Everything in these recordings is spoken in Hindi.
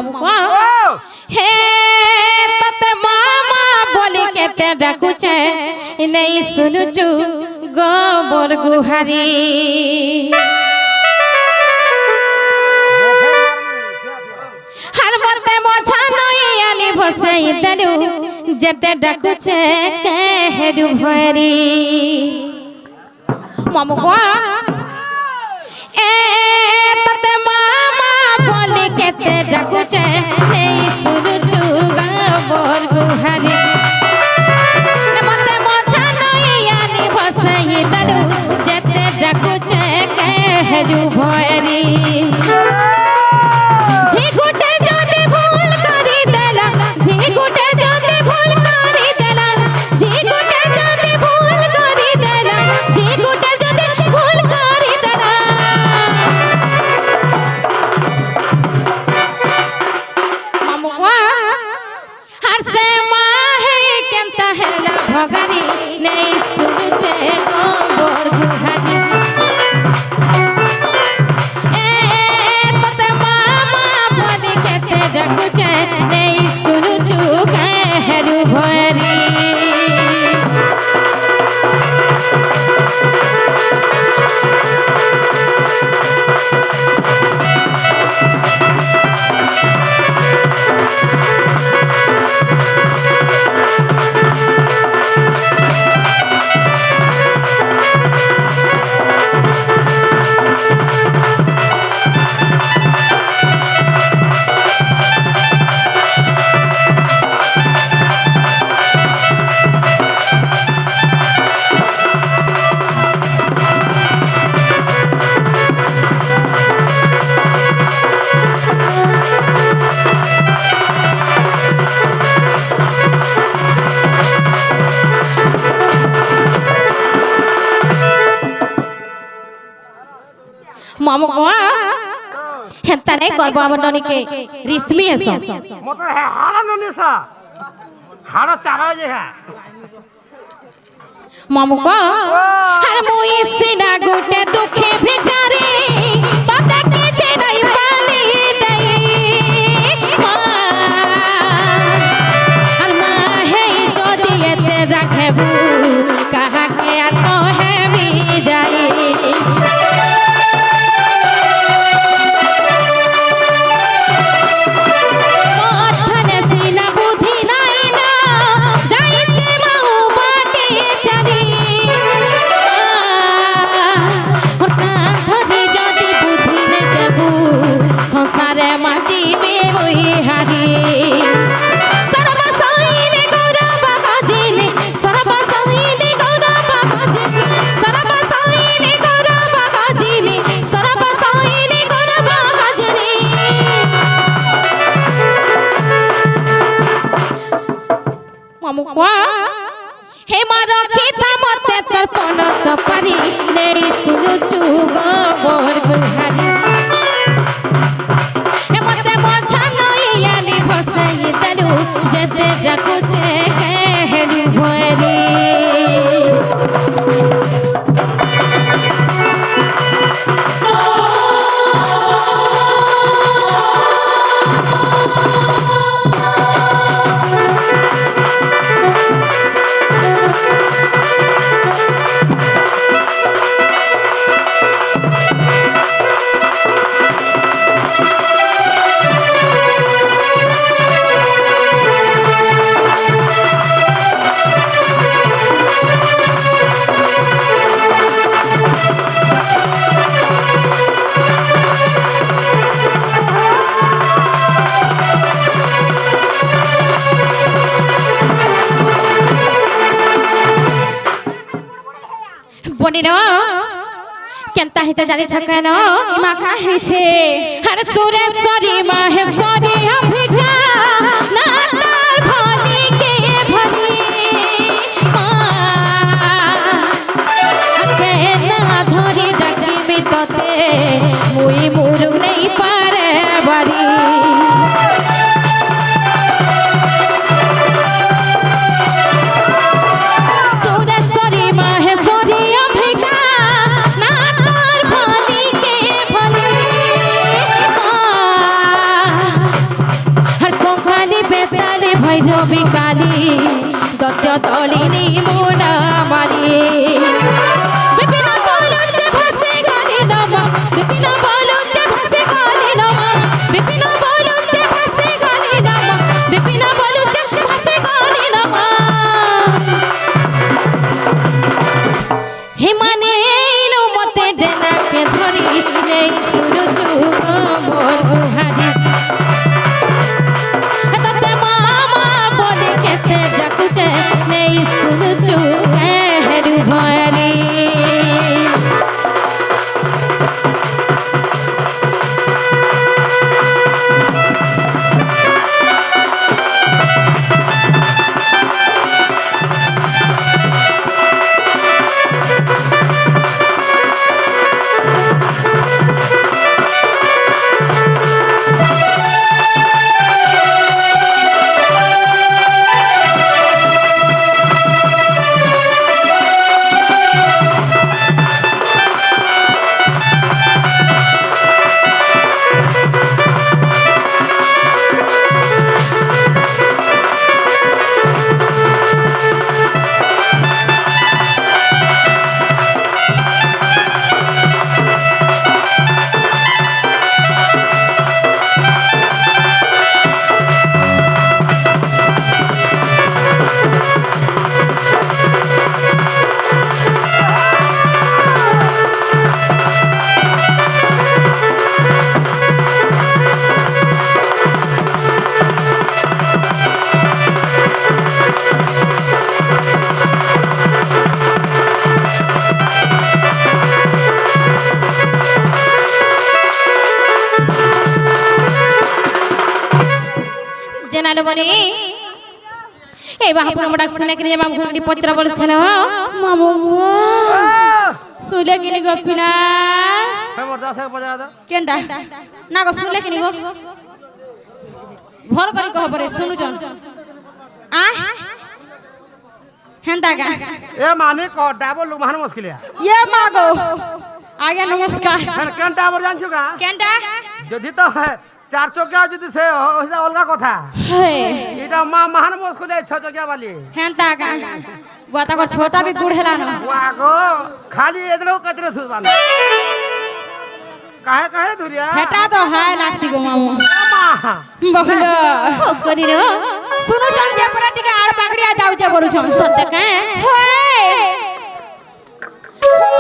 मामुआ हे तत मामा बोली केते डाकुचे नहीं सुनुचु गोबर गुहारी हर मते मोछा नई आनी भसई दलु जेते डाकुचे केहेरु भरी मामुआ ए तत मामा बोली केते डाकुचे नहीं सुनुचु गोबर गुहारी मते मोछा नई आनी भसई दलु जेते डाकुचे केहेरु भरी नहीं सुनुचे गोबर गुहारी ए तते मामा बोली केते डाकुचे नहीं सुनुचु केहेरु भरी मामुआ हेता नहीं करबो हमर ननी के रिस्मी है मतलब है हाड़ा ननी सा हाड़ा चारा जे है मामुआ हर मुई सिना गुटे दुखे भिकारी तो देखे छे नहीं पानी नहीं हर मां है जोदी एते रखेबू कहा के आ तो है भी जाई हे मारो खीता मते तर्पण सफारी नहीं सुनुचु गोबर गुहारी हे मते मोछा नई आनी भसई दलु जेते डाकुचे केहेरु भरी बनिनो केनता हेचा जानि छकनो इमा का हेछे हर सुरेश्वरी माहेश्वरी अंबिका ना तार भोली के भली के ना धरी डाकी बितते मुई मुरुग नहीं पारे बारी বিকালি গদ্য তলিনি মোনা মারি বিপিন বলুছে ভাসে গালি নম বিপিন বলুছে ভাসে গালি নম বিপিন বলুছে ভাসে গালি নম বিপিন বলুছে ভাসে গালি নম হিমানে মতে ডেনাকে ধরি নেই শুনুচু মোর গুহারি তোতে মামা বলি কেতে ডাকুছে নেই শুনুচু হেরু ভয়ারি বলি এই বাহাপুর আমার ডাক শুনে কিনে মামু ঘুরনি পচরা বলছিল মামু শুলে কিনি গপিনা কেনটা না গো শুলে কিনি গো ভর করি কহ পরে শুনুছন আ হেন্তা গা এ মানে ক ডাবল লুমান মুশকিলিয়া এ মা গো আগে নমস্কার কেনটা আবার জানছো গা কেনটা যদি তো চার চকিয়া যদি সে ওইটা অলগা কথা এটা মা মহান মুশকিল ছ চকিয়া वाली হেন্তা গা গোটা কো ছোটা भी गुड़ हेला न वागो खाली एदरो कतरे सुबान काहे काहे दुरिया हेटा तो है लाक्सी गो मामू मा बहुलो हो करी रो सुनु जान जे पर टिके आड़ पाकड़िया जाउ जे बोलु छम सत्य का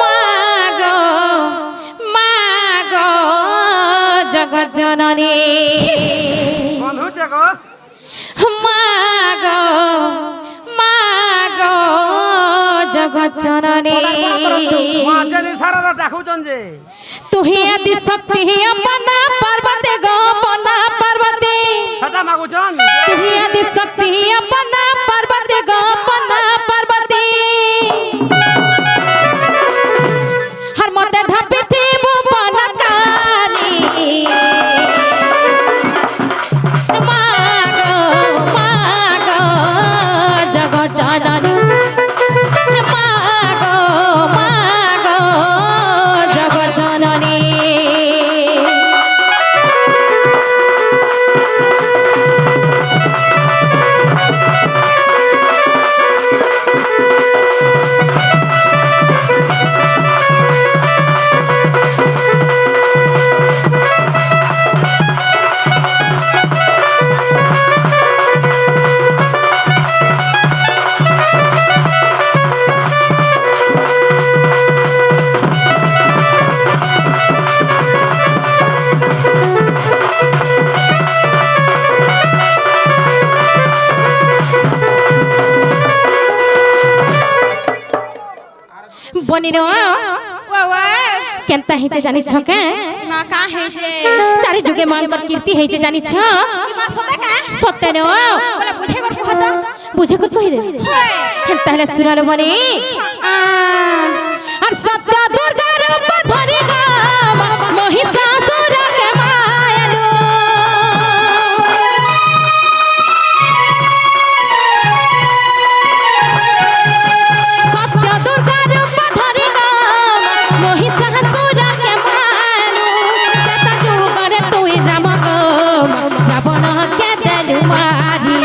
मागो मागो जगत जननी बंधु जगो मागो मागो जगत जननी माजनी सारा देखुचन जे तुही आदि शक्ति अपना पार्वती गो अपना पार्वती सदा मागुचन तुही आदि शक्ति अपना पार्वती गो अपना पार्वती हर मते ढपी थी वो बनकानी मागो मागो जगत जननी मागो मागो जगत जननी बनिरो वावा केनता हेचे जानि छ के मा का हेचे चारि जुगे मांकर कीर्ति हेचे जानि छ ई मा सते का सते न बोला बुझे कर कहता बुझे कर कहि दे ताहले सुरालो बनी और सत्य दुर्गा रूप धरि गा महिषासुर के मायलो सत्य दुर्गा रूप धरि गा महिषासुर के मायलो जता जुगरे तुई राम गो रावण के देलु मारी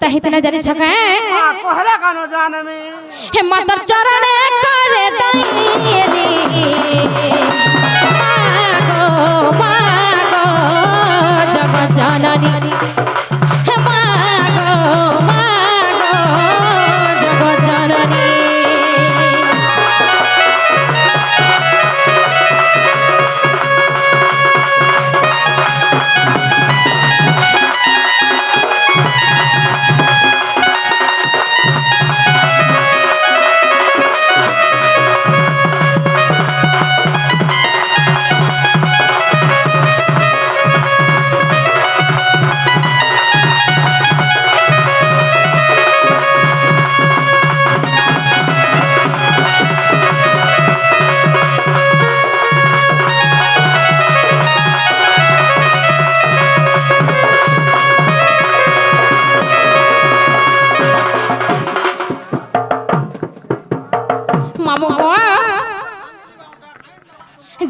केता हितना जानी छका माँ कोहरे का न जाने में हे मातर चरणे करे दईनी मागो जग जननी हे मागो जग जननी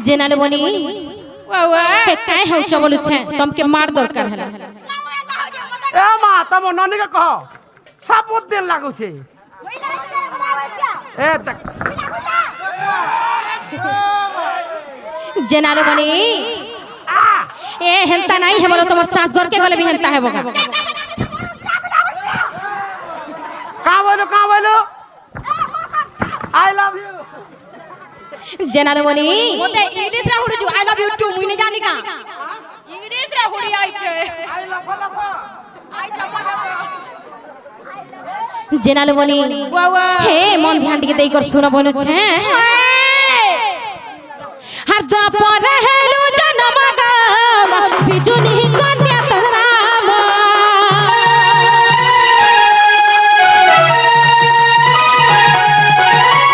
जेनाले बनी हे काय हौ चबलु छ तुमके मार दरकार हला ए माँ तम ननी के कहो सब बहुत दिन लागू छे ए तक जेनाले बनी ए हेंता नहीं है बोलो तुम्हार सास घर के गले भी हेंता है बगा का बोलो आई लव यू जेनाले बनी मोते इंग्लिश रे हुडी आई लव यू टू मुई जानी का इंग्लिश रे हुडी आई छे आई लव आई जेनाले बनी हे मन ध्यान के देई कर सुनो बोलु छे हर द्वापर हेलु जन्म गाम बिजुनी कन्या तराम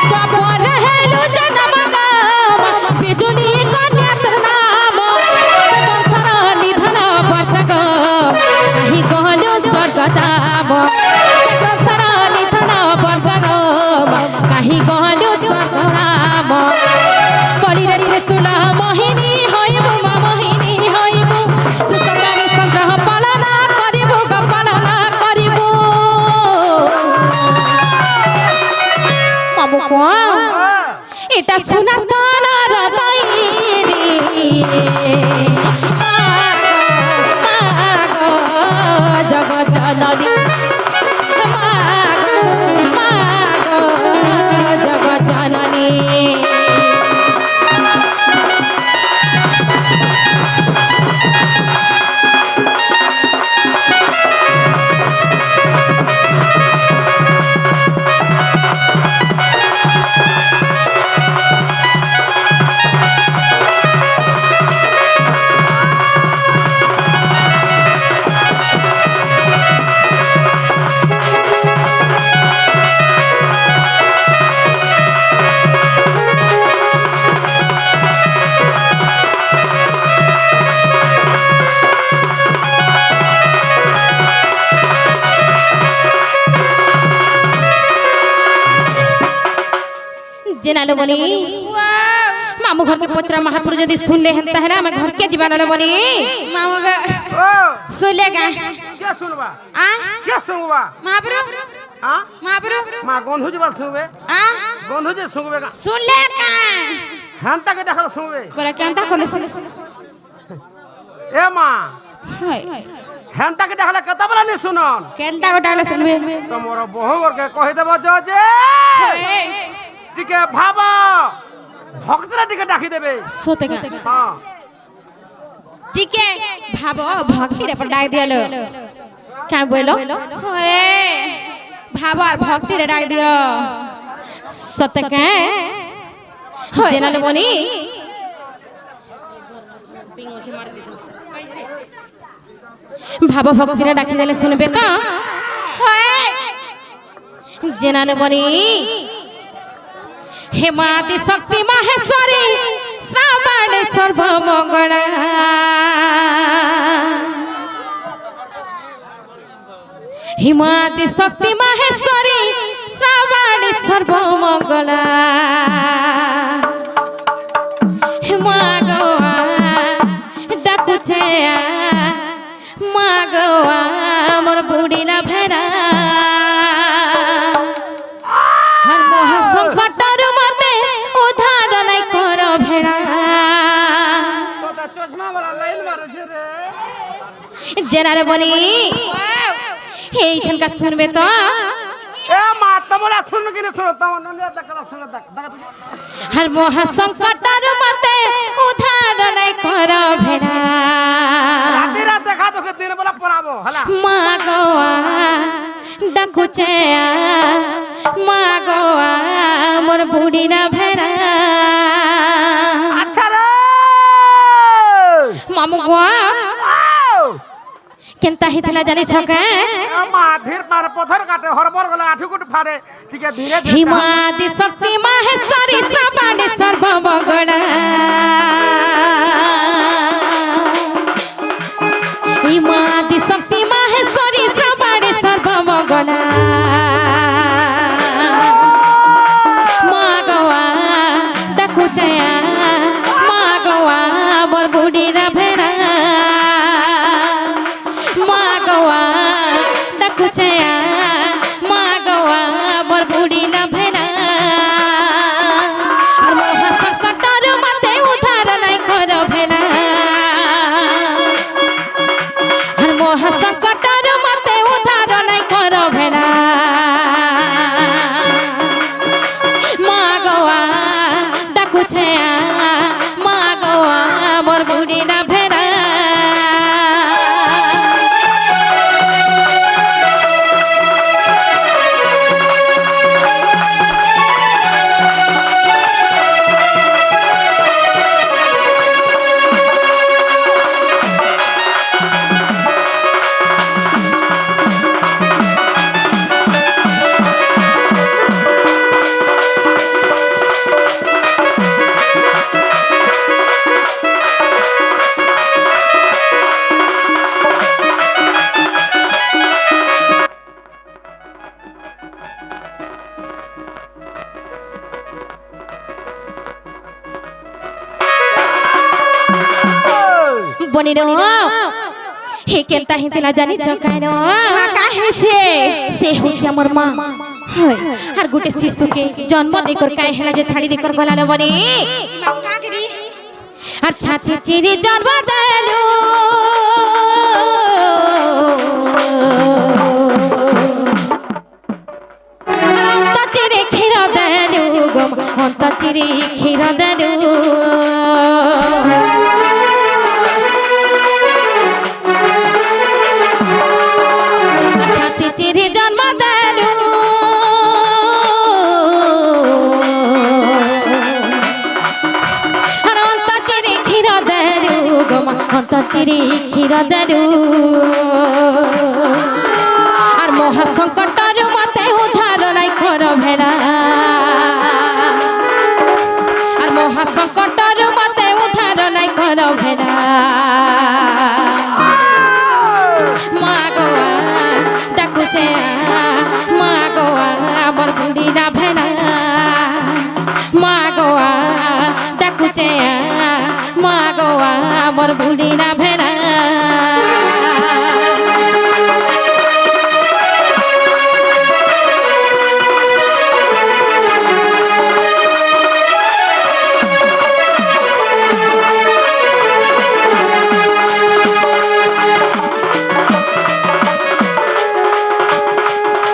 द्वापर हेलु जन्म गाम बिजुनी कन्या तराम कंथर निधन पटक नहीं कहलु स्वर्गदाम कंथर निधन पटक कहीं कहलु स्वर्गदाम कलिरे त्रिशूल मोहिनी होइबु मा मोहिनी होइबु दुष्ट प्राणी संग्रह पालना करिबु ग पालना करिबु मामु को एटा सुना तानार दैरी मागो जग जननी मागो जग जननी जेनाले बनी मामू घर के पचरा महापुर यदि सुन ले हंता है ना मैं घर के जीवानाले बनी मामू का ओ सुन लेगा क्या सुनवा आ क्या सुनवा महापुर हां महापुर माँ गंधु जी बात सुनबे आ गंधु जी सुनबे का सुन लेगा हंता के देखल सुनबे कोरा केंता कोले सुन ए माँ हाय हंता के देखल कता बला नहीं सुनन केंता गोटाले सुनबे तमरो बहु वर के कहि देबो जे टिके भाबा भक्तरा टिके डाकी देबे सोतेगा हां ठीक है भाबो भक्ति रे पर डाक दियलो क्या बोलो होए भाबो और भक्ति रे डाक दियो सतके जेनाले बनी भाव भक्ति रे डाकी देले सुनबे तो होए जेनाले बनी हेमादि शक्ति माहेश्वरी श्रावण सर्वमंगला हेमादि शक्ति माहेश्वरी श्रावण सर्वमंगला मागवा डाकुचे मागवा मोर বুড়ি না ভেড়া আর মহা সংকটর মতে উদ্ধার নাই কর ভেড়া তোতা চশমা वाला লাইন মারছে রে জেনারে বলি এই ঝনকা শুনবে তো এ মা তোমরা শুন কি না শুনো তোমরা ননিয়া দেখা শুনো দেখা আর মহা সংকটর মতে উদ্ধার নাই কর ভেড়া রাতে রাত দেখা তোকে দিন বেলা পড়াবো হলা মা গোয়া ডাকুছে মা গোয়া মোর বুড়ি না ভেড়া আচ্ছা রে মামু গোয়া কেনতা হিতলা জানি ছকে মা ধীর পার পথর কাটে হরবর গলা আঠুকুট ফাড়ে ঠিক ধীরে ধীরে হিমাদি শক্তি মাহেশ্বরী শ্রাবণী সর্বমঙ্গলা হিমাদি শক্তি মাহেশ্বরী শ্রাবণী সর্বমঙ্গলা মা গোয়া ডাকুছে মা গোয়া মোর বুড়ি না ভেড়া মা গোয়া ডাকুছে মা গোয়া মোর বুড়ি না ভেড়া আর মহা সংকটর মতে উদ্ধার নাই কর ভেড়া আর মহা সংকটর মতে উদ্ধার নাই কর ভেড়া মা গোয়া ডাকুছে মা গোয়া মোর বুড়ি না ভেড়া বনি রে হে কেনতা হিতলা জানি ছকাইন কাহেছে সে হচ্ছে আমার মা হয় আর গোটে শিশুকে জন্ম দেকর কাই হেলা যে ছাড়ি দেকর গলা নে বনি কাকরি আর ছাতি চিরি জন্ম দেলু আর অন্ত চিরি ক্ষীর দেলু গম অন্ত চিরি ক্ষীর দেলু ছাতি চিরি জন্ম দেলু আর অন্ত চিরি ক্ষীর দেলু গম অন্ত চিরি ক্ষীর দেলু আর মহা সংকটর মতে উদ্ধার নাই কর ভেড়া আর মহা সংকটর মতে উদ্ধার নাই কর ভেড়া মা গোয়া ডাকুছে মা গোয়া আমার বুড়ি না ভেড়া মা গোয়া ডাকুছে মা গোয়া আমার বুড়ি না ভেড়া